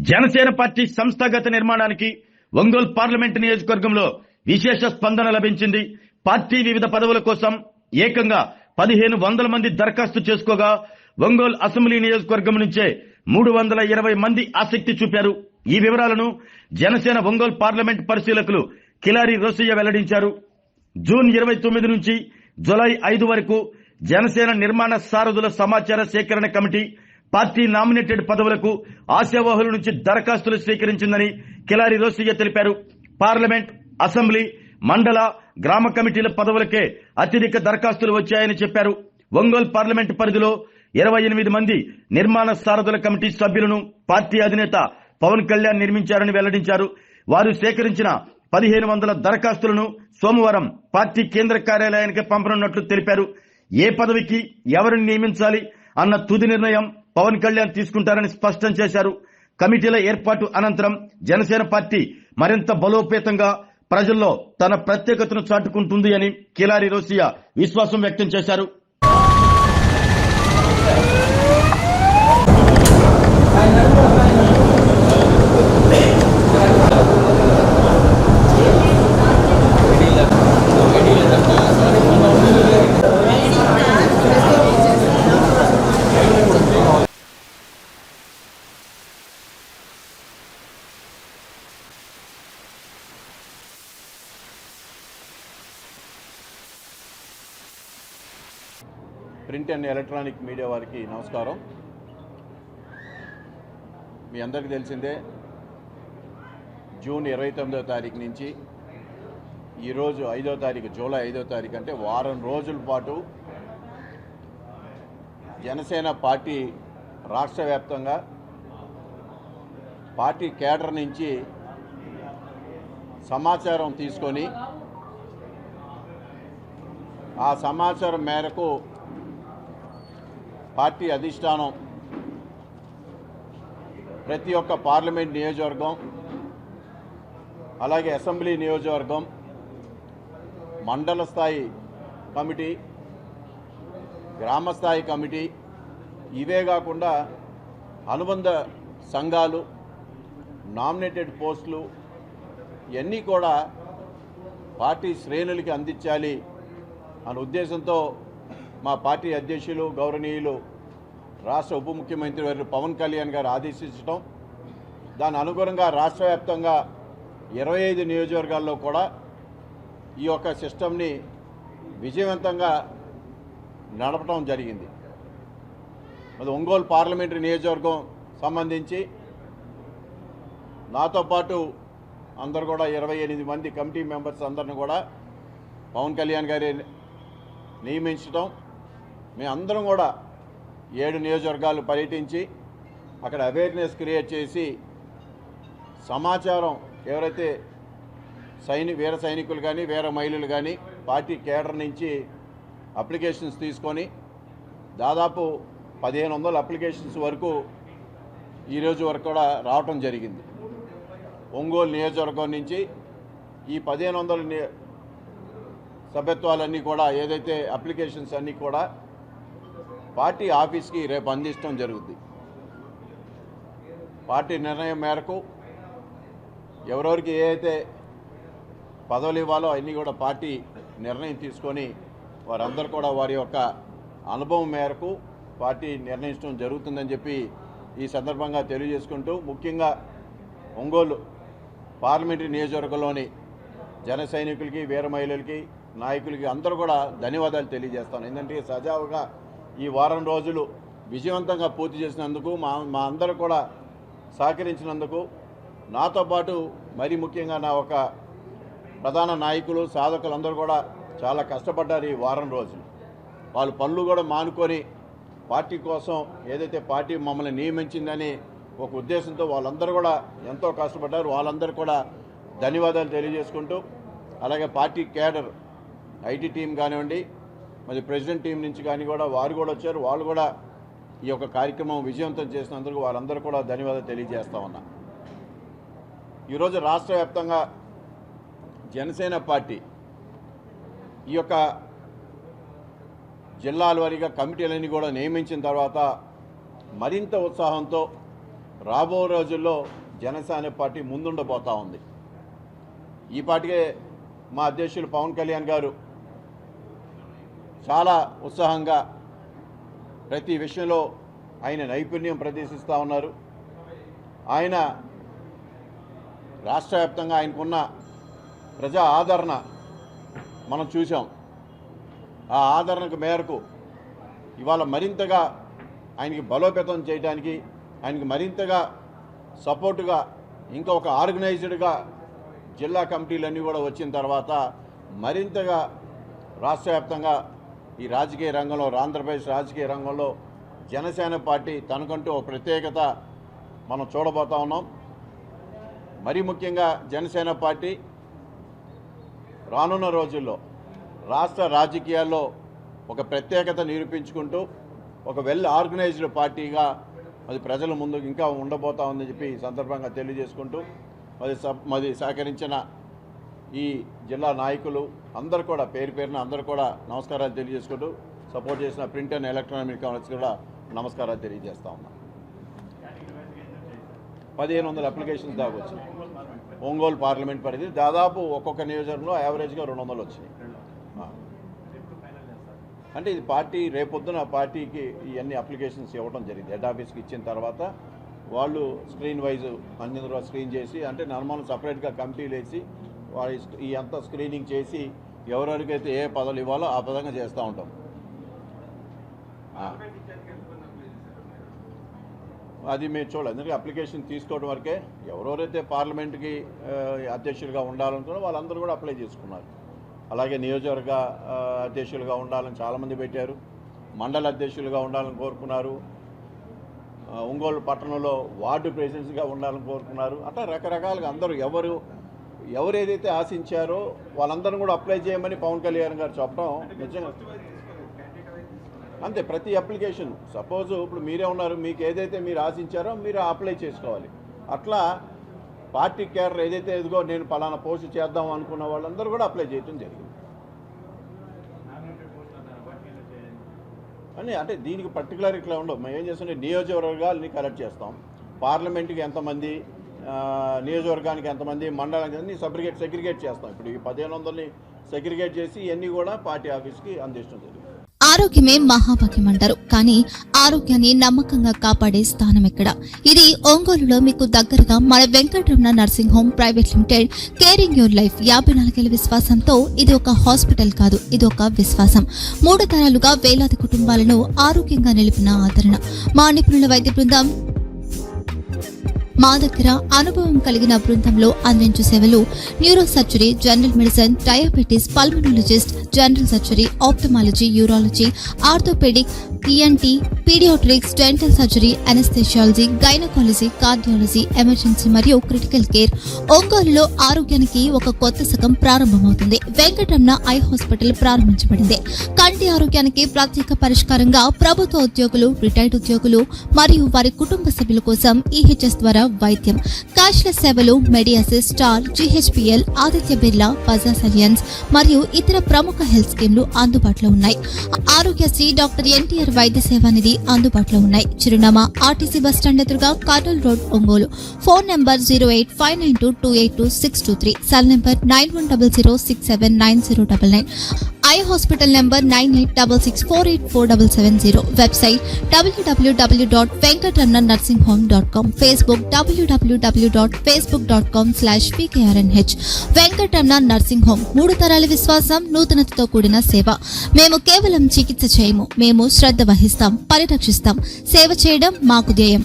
Janasena party సంస్థాగత నిర్మాణానికి Ongole parliament నియోజకవర్గంలో విశేష స్పందన లభించింది. పార్టీ వివిధ పదవుల కోసం ఏకంగా 1500 మంది దరఖాస్తు చేసుకోగా ఒంగోలు అసెంబ్లీ నియోజకవర్గం నుంచే 320 మంది ఆసక్తి చూపారు. ఈ వివరాలను జనసేన ఒంగోలు పార్లమెంట్ పరిశీలకులు కిలారి రోసయ్య వెల్లడించారు. జూన్ 29 నుంచి జులై 5 వరకు జనసేన నిర్మాణ సారథుల సమాచార సేకరణ కమిటీ పార్టీ నామినేటెడ్ పదవులకు ఆశావాహుల నుంచి దరఖాస్తులు స్వీకరించిందని కిలారి రోసయ్య తెలిపారు. పార్లమెంట్, అసెంబ్లీ, మండల, గ్రామ కమిటీల పదవులకే అత్యధిక దరఖాస్తులు వచ్చాయని చెప్పారు. ఒంగోలు పార్లమెంట్ పరిధిలో 28 మంది నిర్మాణ సారథుల కమిటీ సభ్యులను పార్టీ అధినేత పవన్ కళ్యాణ్ నియమించారని వెల్లడించారు. వారు సేకరించిన 1500 దరఖాస్తులను సోమవారం పార్టీ కేంద్ర కార్యాలయానికి పంపనున్నట్లు తెలిపారు. ఏ పదవికి ఎవరిని నియమించాలి అన్న తుది నిర్ణయం పవన్ కళ్యాణ్ తీసుకుంటారని స్పష్టం చేశారు. కమిటీల ఏర్పాటు అనంతరం జనసేన పార్టీ మరింత బలోపేతంగా ప్రజల్లో తన ప్రత్యేకతను చాటుకుంటుంది అని కిలారి రోసయ్య విశ్వాసం వ్యక్తం చేశారు. ప్రింట్ అండ్ ఎలక్ట్రానిక్ మీడియా వారికి నమస్కారం. మీ అందరికీ తెలిసిందే, జూన్ 29వ తారీఖు నుంచి ఈరోజు 5వ తారీఖు, జూలై 5వ తారీఖు అంటే వారం రోజుల పాటు జనసేన పార్టీ రాష్ట్ర వ్యాప్తంగా పార్టీ కేడర్ నుంచి సమాచారం తీసుకొని ఆ సమాచారం మేరకు పార్టీ అధిష్టానం ప్రతి ఒక్క పార్లమెంట్ నియోజకవర్గం, అలాగే అసెంబ్లీ నియోజకవర్గం, మండల స్థాయి కమిటీ, గ్రామ స్థాయి కమిటీ, ఇవే కాకుండా అనుబంధ సంఘాలు, నామినేటెడ్ పోస్టులు ఇవన్నీ కూడా పార్టీ శ్రేణులకి అందించాలి అనే ఉద్దేశంతో మా పార్టీ అధ్యక్షులు గౌరవనీయులు రాష్ట్ర ఉప ముఖ్యమంత్రి వర్యులు పవన్ కళ్యాణ్ గారు ఆదేశించడం, దాని అనుగుణంగా రాష్ట్ర వ్యాప్తంగా 25 నియోజకవర్గాల్లో కూడా ఈ యొక్క సిస్టమ్ని విజయవంతంగా నడపడం జరిగింది. అది ఒంగోలు పార్లమెంటరీ నియోజకవర్గం సంబంధించి నాతో పాటు అందరు కూడా 28 మంది కమిటీ మెంబర్స్ అందరిని కూడా పవన్ కళ్యాణ్ గారి నియమించడం, మేమందరం కూడా 7 నియోజకవర్గాలు పర్యటించి అక్కడ అవేర్నెస్ క్రియేట్ చేసి సమాచారం ఎవరైతే వీర సైనికులు కానీ వీర మహిళలు కానీ పార్టీ కేడర్ నుంచి అప్లికేషన్స్ తీసుకొని దాదాపు 1500 అప్లికేషన్స్ వరకు ఈరోజు వరకు కూడా రావటం జరిగింది. ఒంగోలు నియోజకవర్గం నుంచి ఈ 1500 సభ్యత్వాలన్నీ కూడా ఏదైతే అప్లికేషన్స్ అన్నీ కూడా పార్టీ ఆఫీస్కి రేపు అందించడం జరుగుతుంది. పార్టీ నిర్ణయం మేరకు ఎవరెవరికి ఏ అయితే పదవులు ఇవ్వాలో అన్నీ కూడా పార్టీ నిర్ణయం తీసుకొని వారందరూ కూడా వారి యొక్క అనుభవం మేరకు పార్టీ నిర్ణయించడం జరుగుతుందని చెప్పి ఈ సందర్భంగా తెలియజేసుకుంటూ, ముఖ్యంగా ఒంగోలు పార్లమెంటరీ నియోజకవర్గంలోని జన సైనికులకి, వీర మహిళలకి, నాయకులకి అందరూ కూడా ధన్యవాదాలు తెలియజేస్తాను. ఎందుకంటే సజావుగా ఈ వారం రోజులు విజయవంతంగా పూర్తి చేసినందుకు, మా అందరూ కూడా సహకరించినందుకు, నాతో పాటు మరీ ముఖ్యంగా నా ఒక ప్రధాన నాయకులు, సాధకులందరూ కూడా చాలా కష్టపడ్డారు. ఈ వారం రోజులు వాళ్ళు పనులు కూడా మానుకొని పార్టీ కోసం ఏదైతే పార్టీ మమ్మల్ని నియమించిందని ఒక ఉద్దేశంతో వాళ్ళందరూ కూడా ఎంతో కష్టపడ్డారు. వాళ్ళందరూ కూడా ధన్యవాదాలు తెలియజేసుకుంటూ, అలాగే పార్టీ కేడర్ ఐటీ టీం కానివ్వండి, మరి ప్రెసిడెంట్ టీం నుంచి కానీ కూడా వారు కూడా వచ్చారు. వాళ్ళు కూడా ఈ యొక్క కార్యక్రమం విజయవంతం చేసినందుకు వారందరూ కూడా ధన్యవాదాలు తెలియజేస్తా ఉన్నా. ఈరోజు రాష్ట్ర వ్యాప్తంగా జనసేన పార్టీ ఈ యొక్క జిల్లాల వారీగా కమిటీలన్నీ కూడా నియమించిన తర్వాత మరింత ఉత్సాహంతో రాబో రోజుల్లో జనసేన పార్టీ ముందుండబోతా ఉంది. ఈ పార్టీకే మా అధ్యక్షులు పవన్ కళ్యాణ్ గారు చాలా ఉత్సాహంగా ప్రతి విషయంలో ఆయన నైపుణ్యం ప్రదర్శిస్తూ ఉన్నారు. ఆయన రాష్ట్ర వ్యాప్తంగా ఆయనకున్న ప్రజా ఆదరణ మనం చూసాం. ఆ ఆదరణకు మేరకు ఇవాళ మరింతగా ఆయనకి బలోపేతం చేయడానికి, ఆయనకి మరింతగా సపోర్టుగా ఇంకా ఒక ఆర్గనైజ్డ్గా జిల్లా కమిటీలన్నీ కూడా వచ్చిన తర్వాత మరింతగా రాష్ట్ర వ్యాప్తంగా ఈ రాజకీయ రంగంలో, ఆంధ్రప్రదేశ్ రాజకీయ రంగంలో జనసేన పార్టీ తనకంటూ ఒక ప్రత్యేకత మనం చూడబోతా ఉన్నాం. మరీ ముఖ్యంగా జనసేన పార్టీ రానున్న రోజుల్లో రాష్ట్ర రాజకీయాల్లో ఒక ప్రత్యేకత నిరూపించుకుంటూ ఒక వెల్ ఆర్గనైజ్డ్ పార్టీగా అది ప్రజల ముందు ఇంకా ఉండబోతా ఉందని చెప్పి ఈ సందర్భంగా తెలియజేసుకుంటూ మరి సహకరించిన ఈ జిల్లా నాయకులు అందరూ కూడా పేరు పేరున అందరూ కూడా నమస్కారాలు తెలియజేసుకుంటూ సపోర్ట్ చేసిన ప్రింట్ అండ్ ఎలక్ట్రానిక్ కామెంట్స్ కూడా నమస్కారాలు తెలియజేస్తా ఉన్నాం. 1500 అప్లికేషన్స్ దాకా వచ్చినాయి. ఒంగోలు పార్లమెంట్ పరిధి దాదాపు ఒక్కొక్క నియోజకవర్గంలో యావరేజ్గా 200 వచ్చినాయి. అంటే ఇది పార్టీ రేపొద్దున పార్టీకి ఇవన్నీ అప్లికేషన్స్ ఇవ్వడం జరిగింది. హెడ్ ఆఫీస్కి ఇచ్చిన తర్వాత వాళ్ళు స్క్రీన్ వైజ్ అన్ని స్క్రీన్ చేసి, అంటే నార్మల్ సపరేట్గా కమిటీలు వేసి వాళ్ళ ఈ అంతా స్క్రీనింగ్ చేసి ఎవరెవరికైతే ఏ పదవులు ఇవ్వాలో ఆ పదంగా చేస్తూ ఉంటాం. అది మేము చూడాలి. ఎందుకంటే అప్లికేషన్ తీసుకోవడం వరకే. ఎవరెవరైతే పార్లమెంట్కి అధ్యక్షులుగా ఉండాలనుకున్నారో వాళ్ళందరూ కూడా అప్లై చేసుకున్నారు. అలాగే నియోజకవర్గ అధ్యక్షులుగా ఉండాలని చాలామంది పెట్టారు. మండల అధ్యక్షులుగా ఉండాలని కోరుకున్నారు. ఒంగోలు పట్టణంలో వార్డు ప్రెసిడెంట్స్గా ఉండాలని కోరుకున్నారు. అట్లా రకరకాలుగా అందరూ ఎవరు ఏదైతే ఆశించారో వాళ్ళందరూ కూడా అప్లై చేయమని పవన్ కళ్యాణ్ గారు చెప్పడం నిజంగా అంతే. ప్రతి అప్లికేషన్ సపోజ్ ఇప్పుడు మీరే ఉన్నారు, మీకు ఏదైతే మీరు ఆశించారో మీరు అప్లై చేసుకోవాలి. అట్లా పార్టీ క్యాడర్ ఏదైతే ఎదుగో నేను పలానా పోస్ట్ చేద్దాం అనుకున్న వాళ్ళందరూ కూడా అప్లై చేయడం జరిగింది. అని అంటే దీనికి పర్టికులర్ ఇట్లా ఉండవు. మేము ఏం చేస్తుంటే నియోజకవర్గాలని కలెక్ట్ చేస్తాం. పార్లమెంట్కి ఎంతమంది, నియోజకవర్గానికి ఎంతమంది, మండలానికి అన్ని సెగ్రిగేట్ చేస్తాం. ఇప్పుడు ఈ 1500ని సెగ్రిగేట్ చేసి ఇవన్నీ కూడా పార్టీ ఆఫీస్కి అందించడం జరిగింది. ఆరోగ్యమే మహాభాగ్యం అంటారు, కానీ ఆరోగ్యాన్ని నమ్మకంగా కాపాడే స్థానం ఎక్కడ? ఇది ఒంగోలులో మీకు దగ్గరగా మన Venkataramana nursing home private limited. Caring your life 54 ఏళ్ల విశ్వాసంతో ఇది ఒక హాస్పిటల్ కాదు, ఇది ఒక విశ్వాసం. 3 తరాలుగా వేలాది కుటుంబాలను ఆరోగ్యంగా నిలిపిన ఆదరణ. మా నిపుణుల వైద్య బృందం మా దగ్గర అనుభవం కలిగిన బృందంలో అందించే సేవలు neuro surgery, general medicine, diabetes, pulmonologist, general surgery, ophthalmology, urology, orthopaedic, ENT, paediatrics, dental surgery, anaesthesiology, gynaecology, cardiology, emergency మరియు క్రిటికల్ కేర్. ఒంగోలులో ఆరోగ్యానికి ఒక కొత్త శకం ప్రారంభమవుతుంది. వెంకటరమణ ఐ హాస్పిటల్ ప్రారంభించబడింది. కంటి ఆరోగ్యానికి ప్రత్యేక పరిష్కారంగా ప్రభుత్వ ఉద్యోగులు, రిటైర్డ్ ఉద్యోగులు మరియు వారి కుటుంబ సభ్యుల కోసం ఈహెచ్ఎస్ ద్వారా వైద్యం, క్యాష్లెస్ సేవలు, మెడియాసిస్, స్టార్, జీహెచ్పీఎల్, ఆదిత్య బిర్లా, బజాజ్ అలియన్స్ మరియు ఇతర ప్రముఖ హెల్త్ స్కీమ్లు అందుబాటులో ఉన్నాయి. ఆరోగ్యశ్రీ, డాక్టర్ ఎన్టీఆర్ వైద్య సేవా నిధి అందుబాటులో ఉన్నాయి. చిరునామా ఆర్టీసీ బస్టాండ్ ఎదురుగా, Kurnool road, Ongole. Phone number 08592282623, cell number 9100679099. Eye hospital number 9866484770. Website www.venkatramanarsinghome.com. Facebook www.facebook.com/pkrnh. Venkataramana nursing home 3 తరాల విశ్వాసం, నూతనతతో కూడిన సేవ. మేము కేవలం చికిత్స చేయము, మేము శ్రద్ధ వహిస్తాం, పరిరక్షిస్తాం. సేవ చేయడం మాకు ధ్యేయం.